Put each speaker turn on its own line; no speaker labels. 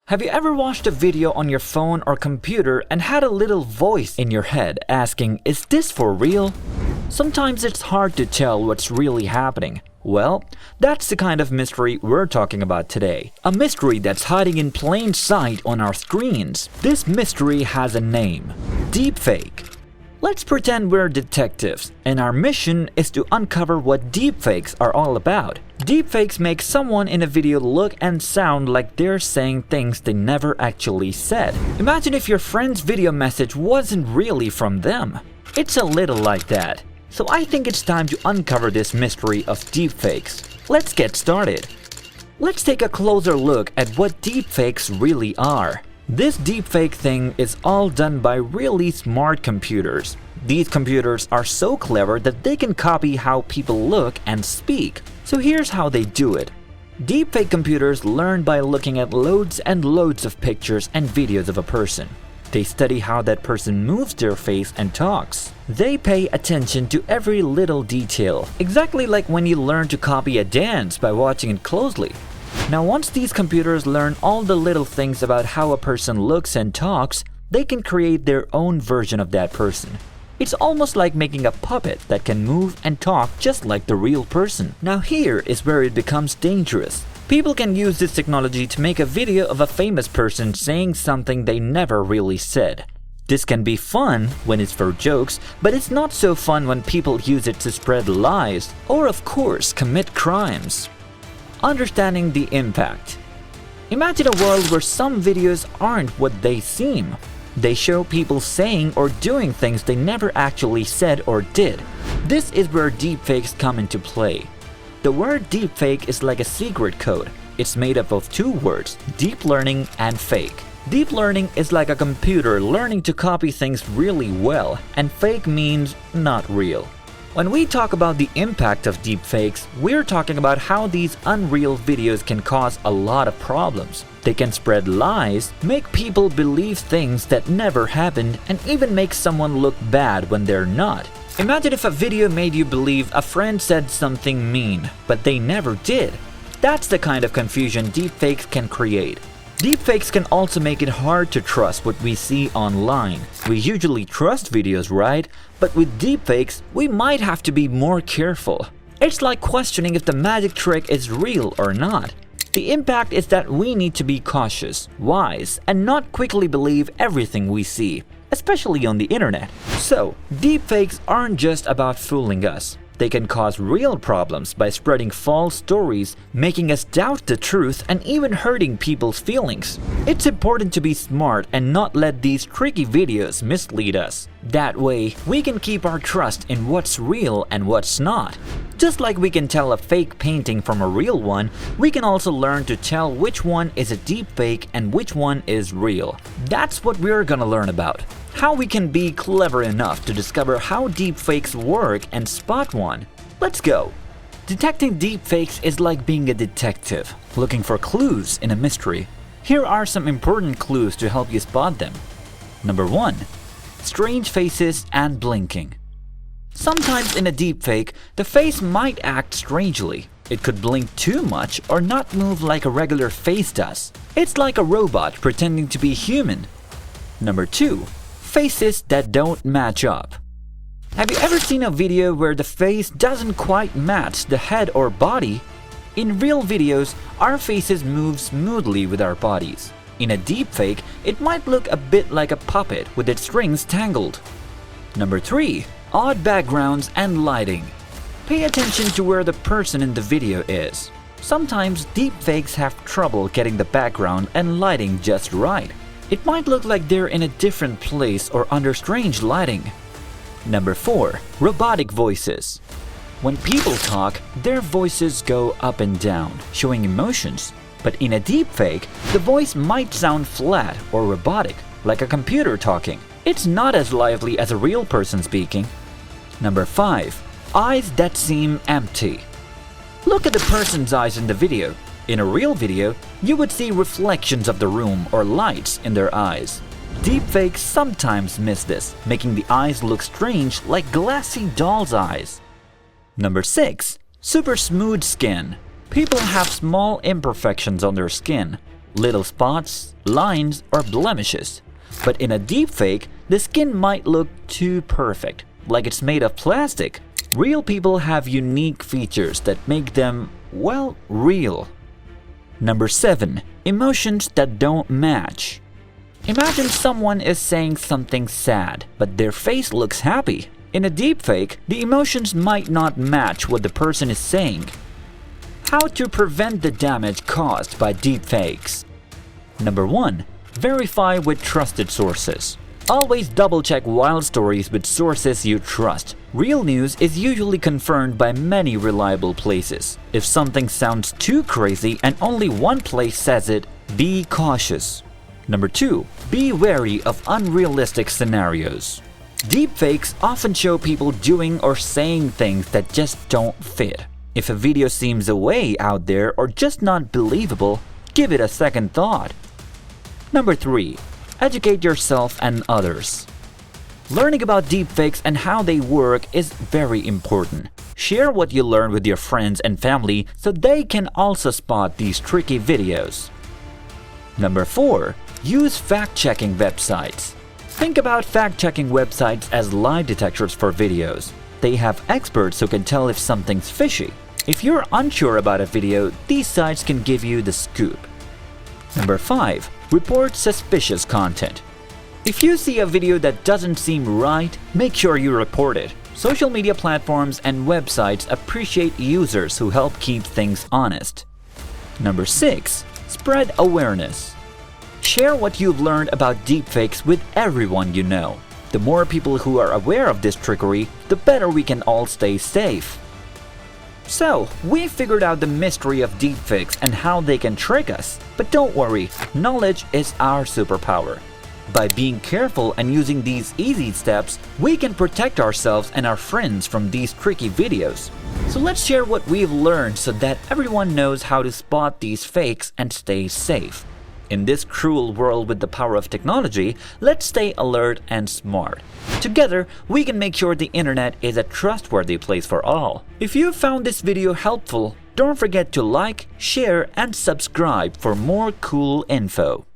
Have you ever watched a video on your phone or computer and had a little voice in your head asking, "Is this for real?" Sometimes it's hard to tell what's really happening. Well, that's the kind of mystery we're talking about today. A mystery that's hiding in plain sight on our screens. This mystery has a name: deepfake. Let's pretend we're detectives, and our mission is to uncover what deepfakes are all about. Deepfakes make someone in a video look and sound like they're saying things they never actually said. Imagine if your friend's video message wasn't really from them. It's a little like that. So I think it's time to uncover this mystery of deepfakes. Let's get started. Let's take a closer look at what deepfakes really are. This deepfake thing is all done by really smart computers. These computers are so clever that they can copy how people look and speak. So here's how they do it. Deepfake computers learn by looking at loads and loads of pictures and videos of a person. They study how that person moves their face and talks. They pay attention to every little detail, exactly like when you learn to copy a dance by watching it closely. Now, once these computers learn all the little things about how a person looks and talks, they can create their own version of that person. It's almost like making a puppet that can move and talk just like the real person. Now here is where it becomes dangerous. People can use this technology to make a video of a famous person saying something they never really said. This can be fun when it's for jokes, but it's not so fun when people use it to spread lies or, of course, commit crimes. Understanding the impact. Imagine a world where some videos aren't what they seem. They show people saying or doing things they never actually said or did. This is where deepfakes come into play. The word deepfake is like a secret code. It's made up of two words: deep learning and fake. Deep learning is like a computer learning to copy things really well, and fake means not real. When we talk about the impact of deepfakes, we're talking about how these unreal videos can cause a lot of problems. They can spread lies, make people believe things that never happened, and even make someone look bad when they're not. Imagine if a video made you believe a friend said something mean, but they never did. That's the kind of confusion deepfakes can create. Deepfakes can also make it hard to trust what we see online. We usually trust videos, right? But with deepfakes, we might have to be more careful. It's like questioning if the magic trick is real or not. The impact is that we need to be cautious, wise, and not quickly believe everything we see, especially on the internet. So, deepfakes aren't just about fooling us. They can cause real problems by spreading false stories, making us doubt the truth, and even hurting people's feelings. It's important to be smart and not let these tricky videos mislead us. That way, we can keep our trust in what's real and what's not. Just like we can tell a fake painting from a real one, we can also learn to tell which one is a deepfake and which one is real. That's what we're gonna learn about. How we can be clever enough to discover how deepfakes work and spot one. Let's go! Detecting deepfakes is like being a detective, looking for clues in a mystery. Here are some important clues to help you spot them. Number 1. Strange faces and blinking. Sometimes in a deepfake, the face might act strangely. It could blink too much or not move like a regular face does. It's like a robot pretending to be human. Number 2. Faces that don't match up. Have you ever seen a video where the face doesn't quite match the head or body? In real videos, our faces move smoothly with our bodies. In a deepfake, it might look a bit like a puppet with its strings tangled. Number 3. Odd backgrounds and lighting. Pay attention to where the person in the video is. Sometimes deepfakes have trouble getting the background and lighting just right. It might look like they're in a different place or under strange lighting. Number 4. Robotic voices. When people talk, their voices go up and down, showing emotions. But in a deepfake, the voice might sound flat or robotic, like a computer talking. It's not as lively as a real person speaking. Number 5. Eyes that seem empty. Look at the person's eyes in the video. In a real video, you would see reflections of the room or lights in their eyes. Deepfakes sometimes miss this, making the eyes look strange like glassy doll's eyes. Number 6. Super smooth skin. People have small imperfections on their skin. little spots, lines, or blemishes. But in a deepfake, the skin might look too perfect, like it's made of plastic. Real people have unique features that make them, well, real. Number 7. Emotions that don't match. Imagine someone is saying something sad, but their face looks happy. In a deepfake, the emotions might not match what the person is saying. How to prevent the damage caused by deepfakes? Number 1. Verify with trusted sources. Always double-check wild stories with sources you trust. Real news is usually confirmed by many reliable places. If something sounds too crazy and only one place says it, be cautious. Number 2. Be wary of unrealistic scenarios. Deepfakes often show people doing or saying things that just don't fit. If a video seems way out there or just not believable, give it a second thought. Number 3. Educate yourself and others. Learning about deepfakes and how they work is very important. Share what you learn with your friends and family so they can also spot these tricky videos. Number 4. Use fact-checking websites. Think about fact-checking websites as lie detectors for videos. They have experts who can tell if something's fishy. If you're unsure about a video, these sites can give you the scoop. Number 5. Report suspicious content. If you see a video that doesn't seem right, make sure you report it. Social media platforms and websites appreciate users who help keep things honest. Number 6. Spread awareness. Share what you've learned about deepfakes with everyone you know. The more people who are aware of this trickery, the better we can all stay safe. So, we figured out the mystery of deepfakes and how they can trick us. But don't worry, knowledge is our superpower. By being careful and using these easy steps, we can protect ourselves and our friends from these tricky videos. So let's share what we've learned so that everyone knows how to spot these fakes and stay safe. In this cruel world with the power of technology, let's stay alert and smart. Together, we can make sure the internet is a trustworthy place for all. If you found this video helpful, don't forget to like, share, and subscribe for more cool info.